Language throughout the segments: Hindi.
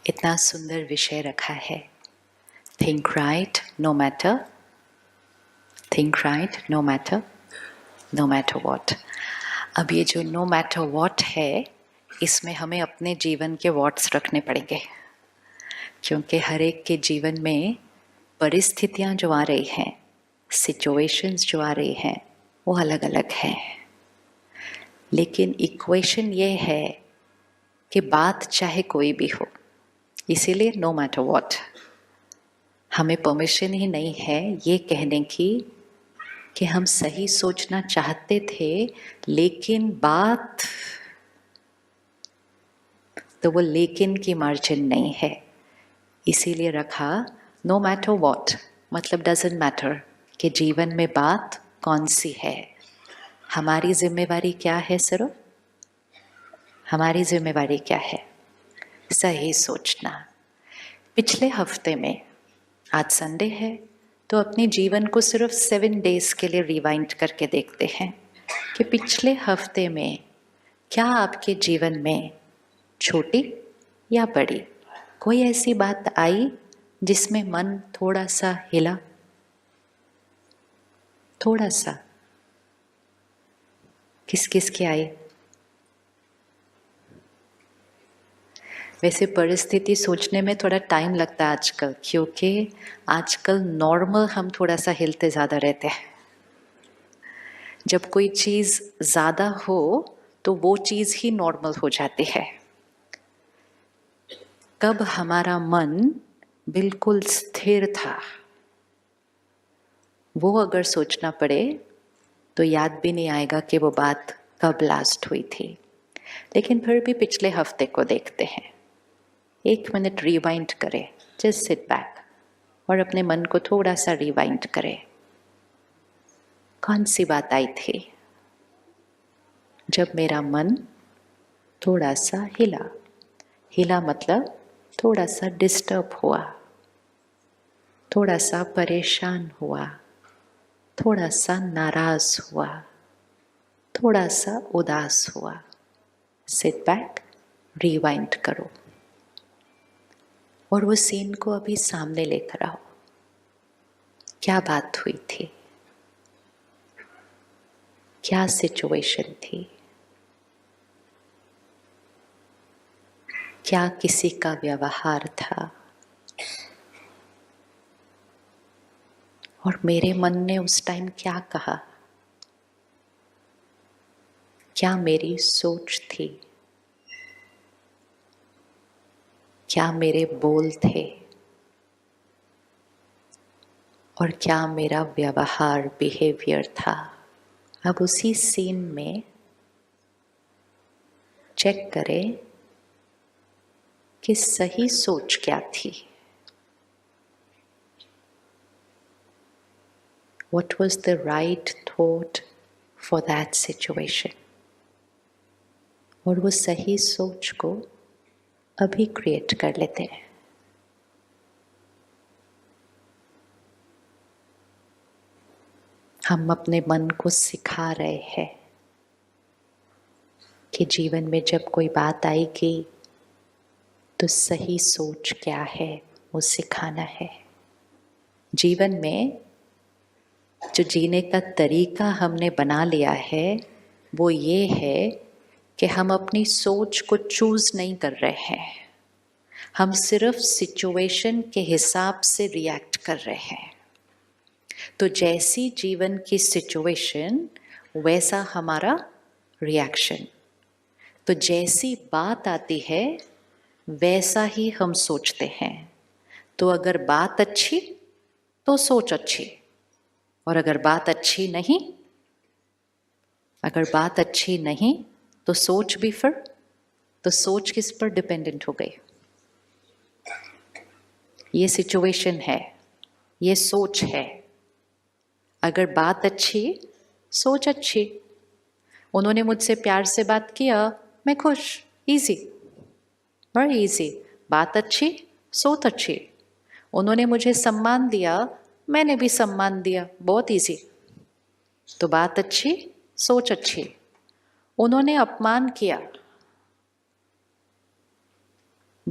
इतना सुंदर विषय रखा है, think right no matter, think right no matter, no matter what. अब ये जो नो मैटर वॉट है, इसमें हमें अपने जीवन के वॉट्स रखने पड़ेंगे, क्योंकि हर एक के जीवन में परिस्थितियां जो आ रही हैं, सिचुएशंस जो आ रही हैं, वो अलग अलग हैं। लेकिन इक्वेशन ये है कि बात चाहे कोई भी हो, इसीलिए नो मैटर व्हाट, हमें परमिशन ही नहीं है ये कहने की कि हम सही सोचना चाहते थे, लेकिन बात तो वो लेकिन की मार्जिन नहीं है। इसीलिए रखा नो मैटर व्हाट, मतलब डजंट मैटर कि जीवन में बात कौन सी है। हमारी जिम्मेवारी क्या है? सिर्फ हमारी जिम्मेवारी क्या है? सही सोचना। पिछले हफ्ते में, आज संडे है, तो अपने जीवन को सिर्फ 7 डेज के लिए रिवाइंड करके देखते हैं कि पिछले हफ्ते में क्या आपके जीवन में छोटी या बड़ी कोई ऐसी बात आई जिसमें मन थोड़ा सा हिला? थोड़ा सा। किस किस की आई? वैसे परिस्थिति सोचने में थोड़ा टाइम लगता है आजकल, क्योंकि आजकल नॉर्मल हम थोड़ा सा हिलते ज़्यादा रहते हैं। जब कोई चीज़ ज़्यादा हो तो वो चीज़ ही नॉर्मल हो जाती है। कब हमारा मन बिल्कुल स्थिर था, वो अगर सोचना पड़े तो याद भी नहीं आएगा कि वो बात कब लास्ट हुई थी। लेकिन फिर भी पिछले हफ्ते को देखते हैं, 1 मिनट रिवाइंड करें, जस्ट सिट बैक और अपने मन को थोड़ा सा रिवाइंड करें। कौन सी बात आई थी जब मेरा मन थोड़ा सा हिला? हिला मतलब थोड़ा सा डिस्टर्ब हुआ, थोड़ा सा परेशान हुआ, थोड़ा सा नाराज हुआ, थोड़ा सा उदास हुआ। सिट बैक, रिवाइंड करो और वो सीन को अभी सामने लेकर आओ। क्या बात हुई थी? क्या सिचुएशन थी? क्या किसी का व्यवहार था? और मेरे मन ने उस टाइम क्या कहा? क्या मेरी सोच थी? क्या मेरे बोल थे? और क्या मेरा व्यवहार, बिहेवियर था? अब उसी सीन में चेक करें कि सही सोच क्या थी। What was the right thought for that situation? और वो सही सोच को अभी क्रिएट कर लेते हैं। हम अपने मन को सिखा रहे हैं कि जीवन में जब कोई बात आएगी तो सही सोच क्या है, वो सिखाना है। जीवन में जो जीने का तरीका हमने बना लिया है वो ये है कि हम अपनी सोच को चूज नहीं कर रहे हैं, हम सिर्फ सिचुएशन के हिसाब से रिएक्ट कर रहे हैं। तो जैसी जीवन की सिचुएशन वैसा हमारा रिएक्शन। तो जैसी बात आती है वैसा ही हम सोचते हैं। तो अगर बात अच्छी तो सोच अच्छी, और अगर बात अच्छी नहीं, अगर बात अच्छी नहीं तो सोच भी फिर, तो सोच किस पर डिपेंडेंट हो गई? ये सिचुएशन है, ये सोच है। अगर बात अच्छी, सोच अच्छी। उन्होंने मुझसे प्यार से बात किया, मैं खुश, इजी, वेरी इजी। बात अच्छी, सोच अच्छी। उन्होंने मुझे सम्मान दिया, मैंने भी सम्मान दिया, बहुत इजी। तो बात अच्छी, सोच अच्छी। उन्होंने अपमान किया,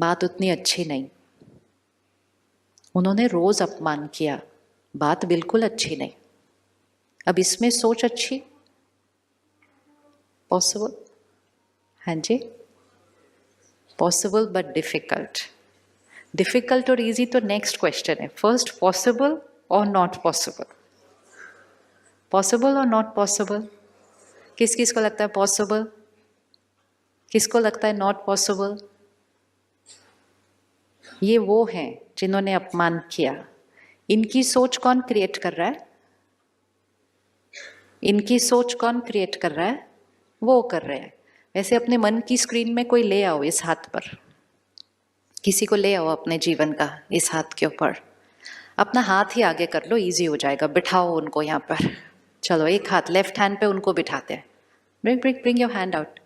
बात उतनी अच्छी नहीं। उन्होंने रोज अपमान किया, बात बिल्कुल अच्छी नहीं। अब इसमें सोच अच्छी पॉसिबल? हाँ जी, पॉसिबल बट डिफिकल्ट। डिफिकल्ट और इजी तो नेक्स्ट क्वेश्चन है। फर्स्ट, पॉसिबल और नॉट पॉसिबल? पॉसिबल और नॉट पॉसिबल? किस किस को लगता है पॉसिबल? किसको लगता है नॉट पॉसिबल? ये वो हैं जिन्होंने अपमान किया। इनकी सोच कौन क्रिएट कर रहा है? इनकी सोच कौन क्रिएट कर रहा है? वो कर रहे हैं। वैसे अपने मन की स्क्रीन में कोई ले आओ इस हाथ पर, किसी को ले आओ अपने जीवन का इस हाथ के ऊपर, अपना हाथ ही आगे कर लो, इजी हो जाएगा। बिठाओ उनको यहाँ पर। चलो एक हाथ लेफ्ट हैंड पे उनको बिठाते हैं। ब्रिंग योर हैंड आउट,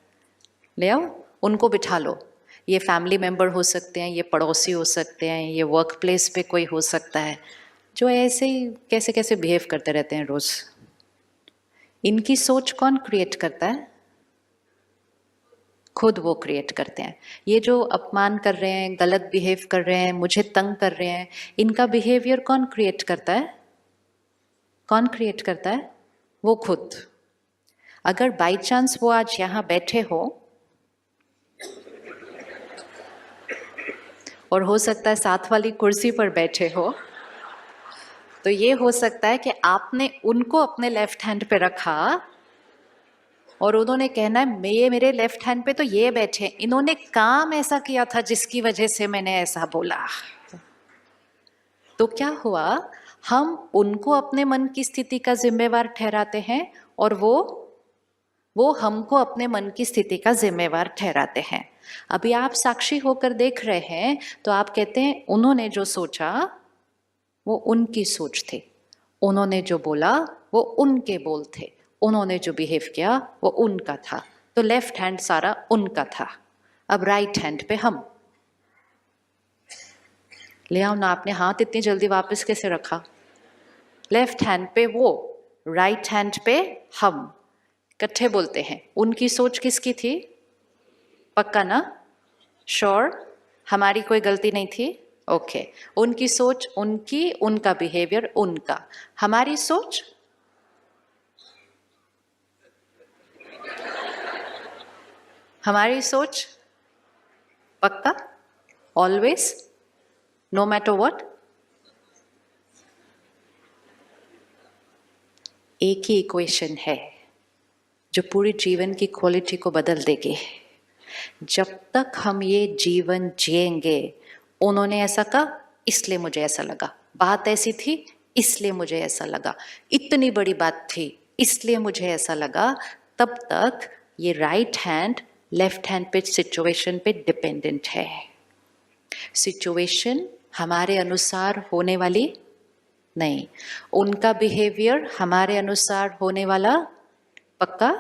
ले आओ उनको बिठा लो। ये फैमिली मेंबर हो सकते हैं, ये पड़ोसी हो सकते हैं, ये वर्क प्लेस पे कोई हो सकता है जो ऐसे ही कैसे कैसे बिहेव करते रहते हैं रोज। इनकी सोच कौन क्रिएट करता है? खुद वो क्रिएट करते हैं। ये जो अपमान कर रहे हैं, गलत बिहेव कर रहे हैं, मुझे तंग कर रहे हैं, इनका बिहेवियर कौन क्रिएट करता है? कौन क्रिएट करता है? वो खुद। अगर बाई चांस वो आज यहां बैठे हो, और हो सकता है साथ वाली कुर्सी पर बैठे हो, तो ये हो सकता है कि आपने उनको अपने लेफ्ट हैंड पे रखा और उन्होंने कहना है ये मेरे लेफ्ट हैंड पे तो ये बैठे, इन्होंने काम ऐसा किया था जिसकी वजह से मैंने ऐसा बोला। तो क्या हुआ, हम उनको अपने मन की स्थिति का जिम्मेवार ठहराते हैं और वो हमको अपने मन की स्थिति का जिम्मेवार ठहराते हैं। अभी आप साक्षी होकर देख रहे हैं तो आप कहते हैं उन्होंने जो सोचा वो उनकी सोच थी, उन्होंने जो बोला वो उनके बोल थे, उन्होंने जो बिहेव किया वो उनका था। तो लेफ्ट हैंड सारा उनका था। अब राइट हैंड पे हम। ले आओ ना, आपने हाथ इतनी जल्दी वापस कैसे रखा? लेफ्ट हैंड पे वो, राइट हैंड पे हम। इकट्ठे बोलते हैं। उनकी सोच किसकी थी? पक्का ना? श्योर? हमारी कोई गलती नहीं थी? ओके। उनकी सोच उनकी, उनका बिहेवियर उनका। हमारी सोच हमारी सोच पक्का, ऑलवेज, नो मैटर व्हाट। एक ही इक्वेशन है जो पूरी जीवन की क्वालिटी को बदल देगी। जब तक हम ये जीवन जिएंगे, उन्होंने ऐसा कहा इसलिए मुझे ऐसा लगा, बात ऐसी थी इसलिए मुझे ऐसा लगा, इतनी बड़ी बात थी इसलिए मुझे ऐसा लगा, तब तक ये राइट हैंड लेफ्ट हैंड पे सिचुएशन पे डिपेंडेंट है। सिचुएशन हमारे अनुसार होने वाली नहीं, उनका बिहेवियर हमारे अनुसार होने वाला पक्का?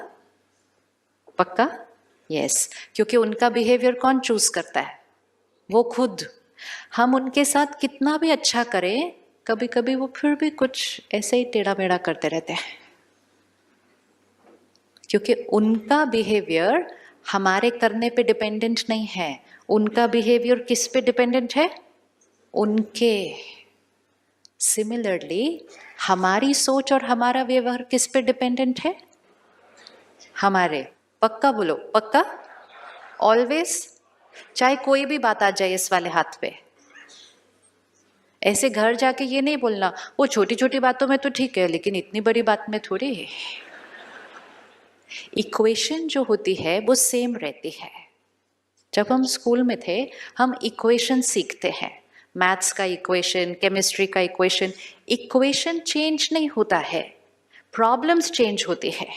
पक्का? यस। क्योंकि उनका बिहेवियर कौन चूज करता है? वो खुद। हम उनके साथ कितना भी अच्छा करें, कभी कभी वो फिर भी कुछ ऐसे ही टेढ़ा मेढ़ा करते रहते हैं, क्योंकि उनका बिहेवियर हमारे करने पे डिपेंडेंट नहीं है। उनका बिहेवियर किस पे डिपेंडेंट है? उनके। सिमिलरली हमारी सोच और हमारा व्यवहार किस पे डिपेंडेंट है? हमारे। पक्का बोलो, पक्का, ऑलवेज। चाहे कोई भी बात आ जाए इस वाले हाथ पे, ऐसे घर जाके ये नहीं बोलना वो छोटी छोटी बातों में तो ठीक है लेकिन इतनी बड़ी बात में थोड़ी है। इक्वेशन जो होती है वो सेम रहती है। जब हम स्कूल में थे हम इक्वेशन सीखते हैं, मैथ्स का इक्वेशन, केमिस्ट्री का इक्वेशन। इक्वेशन चेंज नहीं होता है, प्रॉब्लम्स चेंज होती है,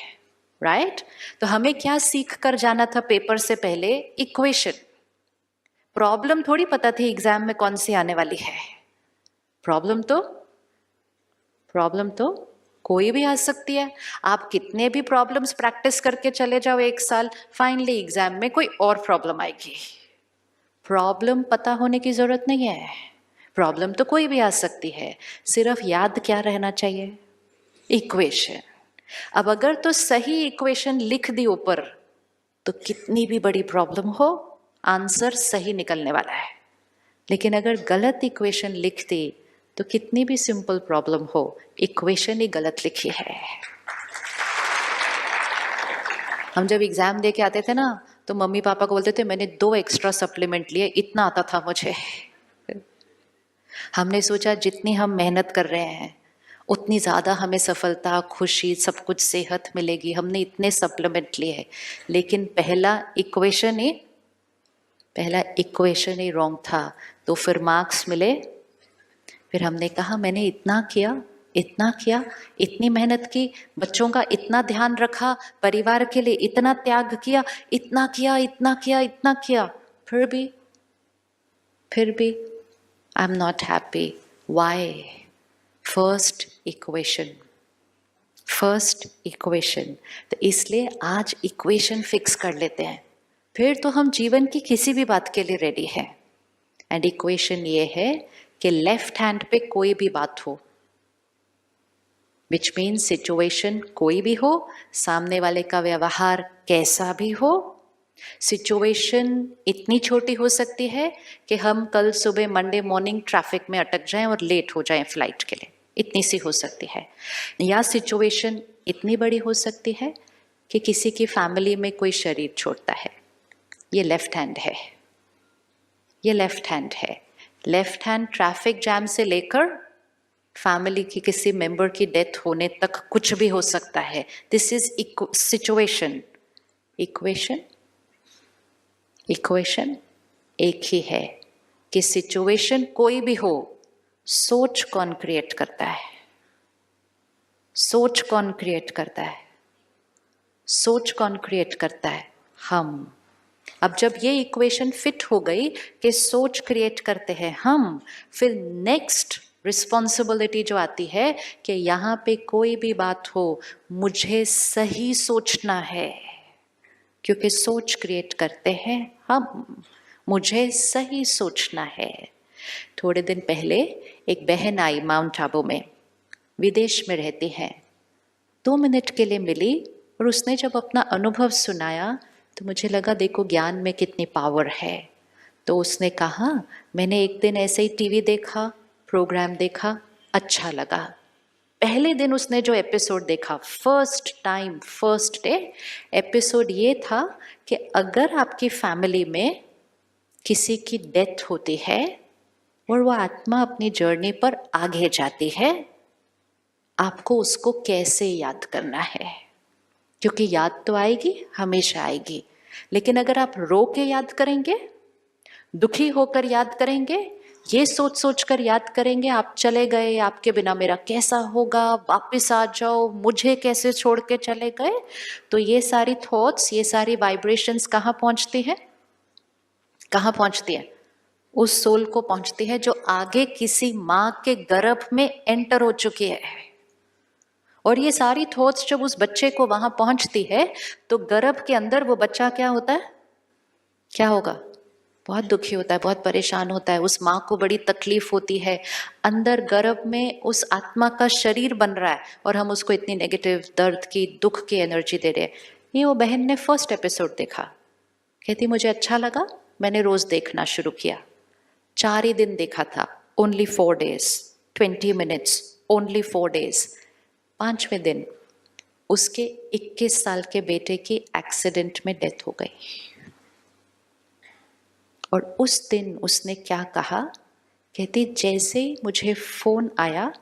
राइट? तो हमें क्या सीख कर जाना था पेपर से पहले? इक्वेशन। प्रॉब्लम थोड़ी पता थी एग्जाम में कौन सी आने वाली है। प्रॉब्लम तो कोई भी आ सकती है। आप कितने भी प्रॉब्लम्स प्रैक्टिस करके चले जाओ एक साल, फाइनली एग्जाम में कोई और प्रॉब्लम आएगी। प्रॉब्लम पता होने की जरूरत नहीं है, प्रॉब्लम तो कोई भी आ सकती है, सिर्फ याद क्या रहना चाहिए? इक्वेशन। अब अगर तो सही इक्वेशन लिख दी ऊपर, तो कितनी भी बड़ी प्रॉब्लम हो आंसर सही निकलने वाला है। लेकिन अगर गलत इक्वेशन लिख दी तो कितनी भी सिंपल प्रॉब्लम हो, इक्वेशन ही गलत लिखी है। हम जब एग्जाम दे के आते थे ना तो मम्मी पापा को बोलते थे मैंने 2 एक्स्ट्रा सप्लीमेंट लिए, इतना आता था मुझे। हमने सोचा जितनी हम मेहनत कर रहे हैं उतनी ज़्यादा हमें सफलता, खुशी, सब कुछ, सेहत मिलेगी, हमने इतने सप्लीमेंट लिए। लेकिन पहला इक्वेशन ही रॉन्ग था, तो फिर मार्क्स मिले। फिर हमने कहा मैंने इतना किया, इतनी मेहनत की, बच्चों का इतना ध्यान रखा, परिवार के लिए इतना त्याग किया, इतना किया, फिर भी I am not happy. Why? First equation. तो इसलिए आज इक्वेशन फिक्स कर लेते हैं, फिर तो हम जीवन की किसी भी बात के लिए रेडी हैं। एंड इक्वेशन ये है कि लेफ्ट हैंड पे कोई भी बात हो, विच मीन्स सिचुएशन कोई भी हो, सामने वाले का व्यवहार कैसा भी हो, सिचुएशन इतनी छोटी हो सकती है कि हम कल सुबह मंडे मॉर्निंग ट्रैफिक में अटक जाएं और लेट हो जाएं फ्लाइट के लिए, इतनी सी हो सकती है। या सिचुएशन इतनी बड़ी हो सकती है कि किसी की फैमिली में कोई शरीर छोड़ता है। ये लेफ्ट हैंड है। लेफ्ट हैंड ट्रैफिक जैम से लेकर फैमिली की किसी मेंबर की डेथ होने तक कुछ भी हो सकता है। This is situation. इक्वेशन एक ही है कि सिचुएशन कोई भी हो, सोच कौन क्रिएट करता है? सोच कौन क्रिएट करता है? हम। अब जब ये इक्वेशन फिट हो गई कि सोच क्रिएट करते हैं हम, फिर नेक्स्ट रिस्पॉन्सिबिलिटी जो आती है कि यहाँ पे कोई भी बात हो, मुझे सही सोचना है, क्योंकि सोच क्रिएट करते हैं हम। मुझे सही सोचना है। थोड़े दिन पहले एक बहन आई माउंट आबू में, विदेश में रहती हैं, 2 मिनट के लिए मिली और उसने जब अपना अनुभव सुनाया तो मुझे लगा देखो ज्ञान में कितनी पावर है। तो उसने कहा मैंने एक दिन ऐसे ही टीवी देखा, प्रोग्राम देखा, अच्छा लगा। पहले दिन उसने जो एपिसोड देखा, फर्स्ट डे एपिसोड ये था कि अगर आपकी फैमिली में किसी की डेथ होती है और वो आत्मा अपनी जर्नी पर आगे जाती है, आपको उसको कैसे याद करना है? क्योंकि याद तो आएगी, हमेशा आएगी, लेकिन अगर आप रो के याद करेंगे, दुखी होकर याद करेंगे, ये सोच कर याद करेंगे आप चले गए, आपके बिना मेरा कैसा होगा, वापस आ जाओ, मुझे कैसे छोड़ के चले गए, तो ये सारी थॉट्स, ये सारी वाइब्रेशंस कहाँ पहुंचती है? उस सोल को पहुंचती है जो आगे किसी माँ के गर्भ में एंटर हो चुकी है। और ये सारी थॉट्स जब उस बच्चे को वहां पहुंचती है तो गर्भ के अंदर वो बच्चा क्या होगा? बहुत दुखी होता है, बहुत परेशान होता है, उस माँ को बड़ी तकलीफ होती है। अंदर गर्भ में उस आत्मा का शरीर बन रहा है और हम उसको इतनी नेगेटिव, दर्द की, दुख की एनर्जी दे रहे हैं। ये वो बहन ने फर्स्ट एपिसोड देखा, कहती मुझे अच्छा लगा, मैंने रोज देखना शुरू किया। 4 ही दिन देखा था, only 4 days, 20 minutes, only 4 days। 5वें दिन उसके 21 साल के बेटे की एक्सीडेंट में डेथ हो गई। और उस दिन उसने क्या कहा? कहती जैसे ही मुझे फोन आया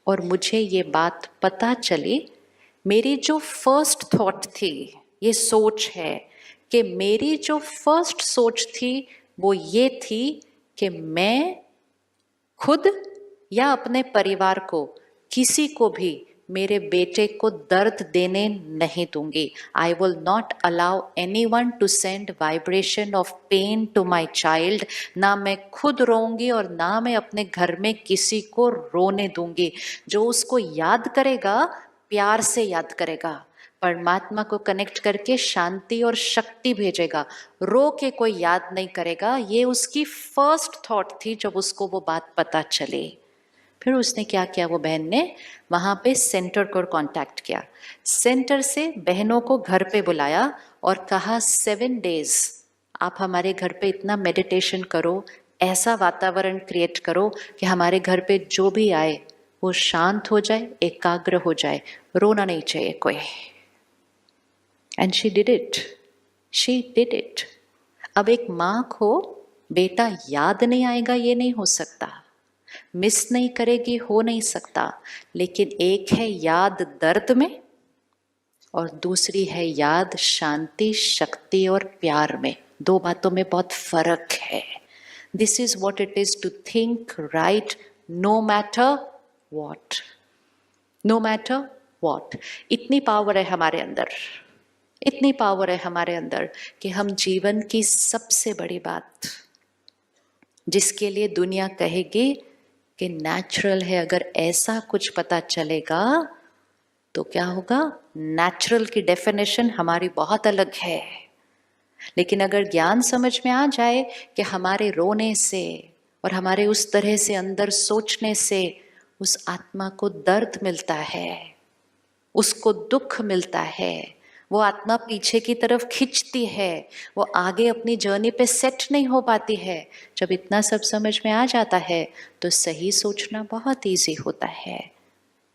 और मुझे ये बात पता चली, मेरी जो फर्स्ट थॉट थी, ये सोच है कि मेरी जो फर्स्ट सोच थी वो ये थी कि मैं खुद या अपने परिवार को, किसी को भी मेरे बेटे को दर्द देने नहीं दूंगी। I will not allow anyone to send vibration of pain to my child. ना मैं खुद रोऊंगी और ना मैं अपने घर में किसी को रोने दूंगी। जो उसको याद करेगा, प्यार से याद करेगा, परमात्मा को कनेक्ट करके शांति और शक्ति भेजेगा, रो के कोई याद नहीं करेगा। ये उसकी फर्स्ट थॉट थी जब उसको वो बात पता चली। फिर उसने क्या किया, वो बहन ने वहाँ पे सेंटर को कांटेक्ट किया, सेंटर से बहनों को घर पे बुलाया और कहा 7 days आप हमारे घर पे इतना मेडिटेशन करो, ऐसा वातावरण क्रिएट करो कि हमारे घर पे जो भी आए वो शांत हो जाए, एकाग्र हो जाए, रोना नहीं चाहिए कोई। And she did it, she did it. अब एक माँ को बेटा याद नहीं आएगा ये नहीं हो सकता, मिस नहीं करेगी हो नहीं सकता, लेकिन एक है याद दर्द में और दूसरी है याद शांति, शक्ति और प्यार में। दो बातों में बहुत फर्क है। This is what it is to think right no matter what, no matter what. इतनी पावर है हमारे अंदर, इतनी पावर है हमारे अंदर कि हम जीवन की सबसे बड़ी बात जिसके लिए दुनिया कहेगी कि नेचुरल है, अगर ऐसा कुछ पता चलेगा तो क्या होगा? नेचुरल की डेफिनेशन हमारी बहुत अलग है। लेकिन अगर ज्ञान समझ में आ जाए कि हमारे रोने से और हमारे उस तरह से अंदर सोचने से उस आत्मा को दर्द मिलता है, उसको दुख मिलता है, वो आत्मा पीछे की तरफ खिंचती है, वो आगे अपनी जर्नी पे सेट नहीं हो पाती है। जब इतना सब समझ में आ जाता है तो सही सोचना बहुत इजी होता है,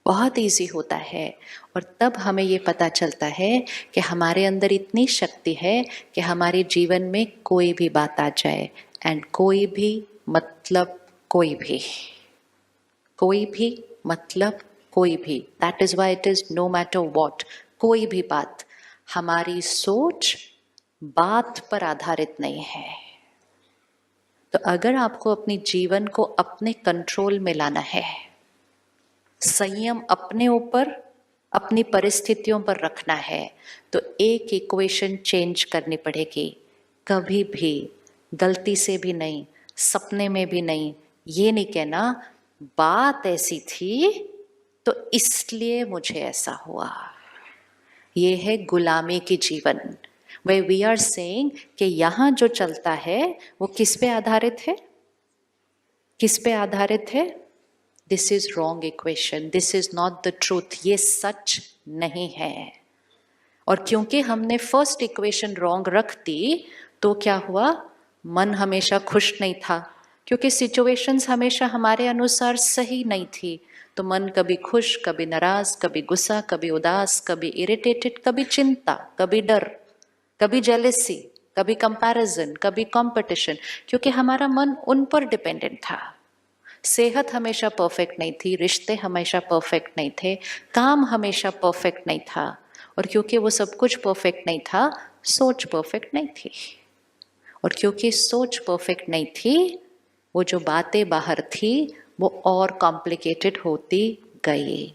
बहुत इजी होता है। और तब हमें ये पता चलता है कि हमारे अंदर इतनी शक्ति है कि हमारे जीवन में कोई भी बात आ जाए, एंड कोई भी मतलब कोई भी, कोई भी मतलब कोई भी, that is why it is no matter what. कोई भी बात, हमारी सोच बात पर आधारित नहीं है। तो अगर आपको अपने जीवन को अपने कंट्रोल में लाना है, संयम अपने ऊपर अपनी परिस्थितियों पर रखना है, तो एक इक्वेशन चेंज करनी पड़ेगी। कभी भी गलती से भी नहीं, सपने में भी नहीं, ये नहीं कहना बात ऐसी थी तो इसलिए मुझे ऐसा हुआ। ये है गुलामी की जीवन। वे वी आर सेइंग कि यहां जो चलता है वो किस पे आधारित है? किस पे आधारित है? This is wrong equation, this is not the truth, ये सच नहीं है। और क्योंकि हमने फर्स्ट इक्वेशन रॉन्ग रख दी तो क्या हुआ? मन हमेशा खुश नहीं था, क्योंकि सिचुएशंस हमेशा हमारे अनुसार सही नहीं थी। तो मन कभी खुश, कभी नाराज, कभी गुस्सा, कभी उदास, कभी इरिटेटेड, कभी चिंता, कभी डर, कभी जेलेसी, कभी कंपैरिजन, कभी कंपटीशन, क्योंकि हमारा मन उन पर डिपेंडेंट था। सेहत हमेशा परफेक्ट नहीं थी, रिश्ते हमेशा परफेक्ट नहीं थे, काम हमेशा परफेक्ट नहीं था। और क्योंकि वो सब कुछ परफेक्ट नहीं था, सोच परफेक्ट नहीं थी। और क्योंकि सोच परफेक्ट नहीं थी, वो जो बातें बाहर थी वो और कॉम्प्लिकेटेड होती गई।